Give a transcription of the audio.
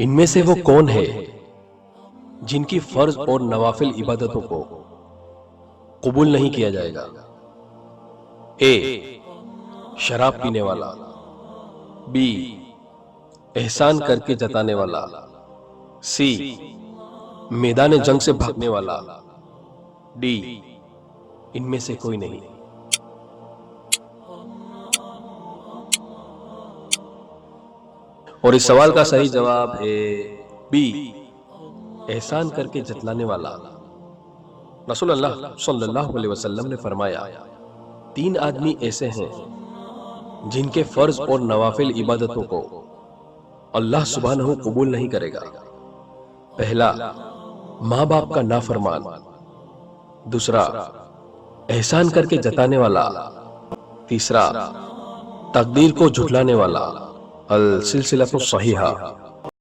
ان میں سے وہ کون ہے جن کی فرض اور نوافل عبادتوں کو قبول نہیں کیا جائے گا؟ اے شراب پینے والا، بی احسان کر کے جتانے والا، سی میدان جنگ سے بھاگنے والا، ڈی ان میں سے کوئی نہیں۔ اور اس سوال کا صحیح جواب ہے بی احسان کر کے جتلانے والا۔ رسول اللہ صلی اللہ علیہ وسلم نے فرمایا، تین آدمی ایسے ہیں جن کے فرض اور نوافل عبادتوں کو اللہ سبحانہ قبول نہیں کرے گا۔ پہلا ماں باپ کا نافرمان، دوسرا احسان کر کے جتانے والا، تیسرا تقدیر کو جھٹلانے والا۔ السلسلۃ الصحیحہ